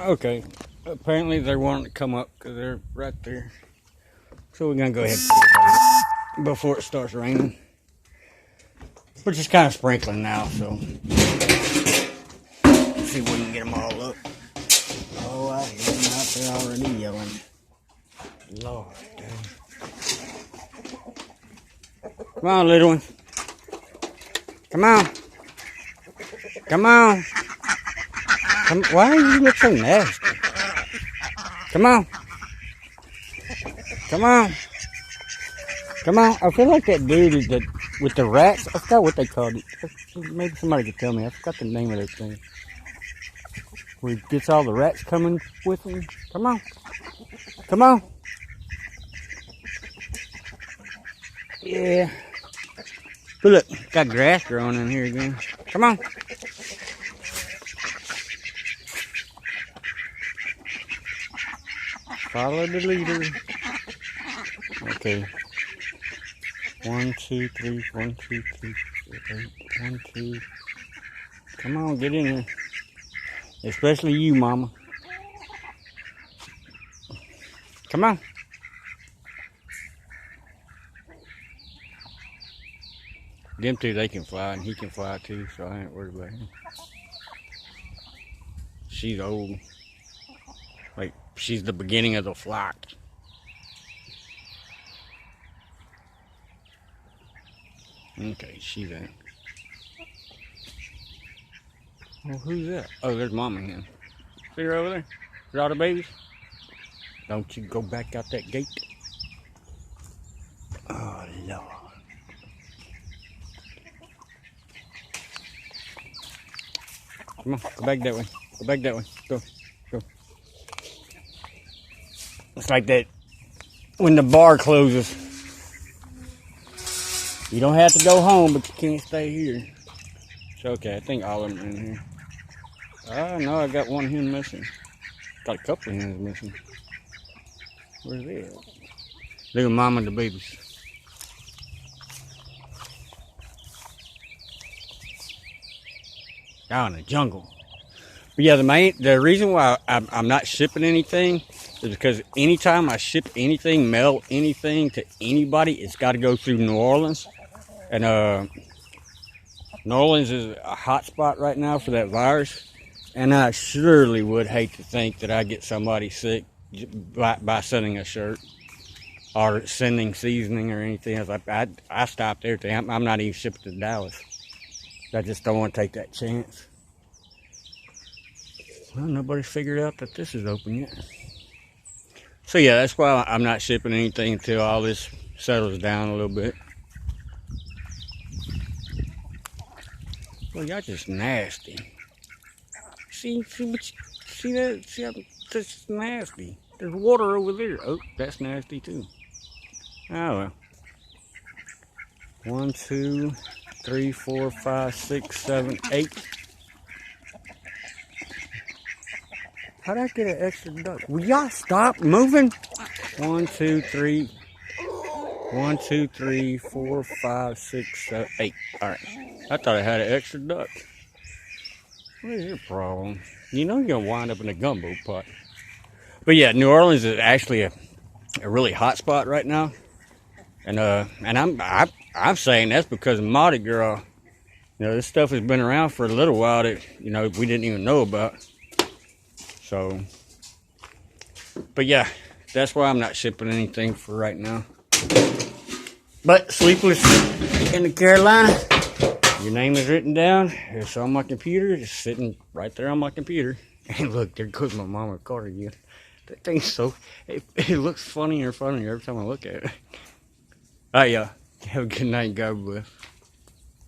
Okay, apparently they wanting to come up because they're right there. So we're gonna go ahead and put it in before it starts raining. We're just kind of sprinkling now, so see if we can get them all up. Oh, I hear them out there already yelling. Lord, damn. Come on, little one. Come on. Come on. Why do you look so nasty? Come on. Come on. Come on. I feel like that dude is that with the rats. I forgot what they called it. Maybe somebody could tell me. I forgot the name of that thing. Where he gets all the rats coming with him. Come on. Come on. Yeah. But look, got grass growing in here again. Come on. Follow the leader. Okay. 1, 2, 3, 1, 2, 3, 4, 8, 1, 2. Come on, get in here. Especially you, Mama. Come on. Them two, they can fly, and he can fly too, so I ain't worried about him. She's old. Like, she's the beginning of the flock. Okay, she's in. Well, who's that? Oh, there's Mama again. See her over there? Is all the babies? Don't you go back out that gate. Oh, Lord. Come on, go back that way. Go back that way. Go, go. It's like that when the bar closes. You don't have to go home, but you can't stay here. It's okay. I think all of them are in here. Oh, no, I got one hen missing. Got a couple of hens missing. Where's they at? Look at Mama and the babies. Out in the jungle. But yeah, the reason why I'm not shipping anything is because anytime I ship anything, mail anything to anybody, it's got to go through New Orleans. And New Orleans is a hot spot right now for that virus. And I surely would hate to think that I get somebody sick by sending a shirt or sending seasoning or anything else. I stopped everything. I'm not even shipping to Dallas. I just don't want to take that chance. Well, nobody's figured out that this is open yet. So yeah, that's why I'm not shipping anything until all this settles down a little bit. Well, y'all just nasty. See that? See how that's nasty. There's water over there. Oh, that's nasty too. Oh well. 1, 2, 3, 4, 5, 6, 7, 8. How'd I get an extra duck? Will y'all stop moving? 1, 2, 3. 1, 2, 3, 4, 5, 6, 7, 8. Alright. I thought I had an extra duck. What is your problem? You know you're gonna wind up in a gumbo pot. But yeah, New Orleans is actually a really hot spot right now. And I'm saying that's because of Mardi Gras. You know, this stuff has been around for a little while that, you know, we didn't even know about. So, but yeah, that's why I'm not shipping anything for right now. But Sleepless in the Carolina, your name is written down. It's on my computer. It's sitting right there on my computer. And look, there goes my mama car again. That thing's so, it looks funnier and funnier every time I look at it. All right, y'all. Have a good night. God bless.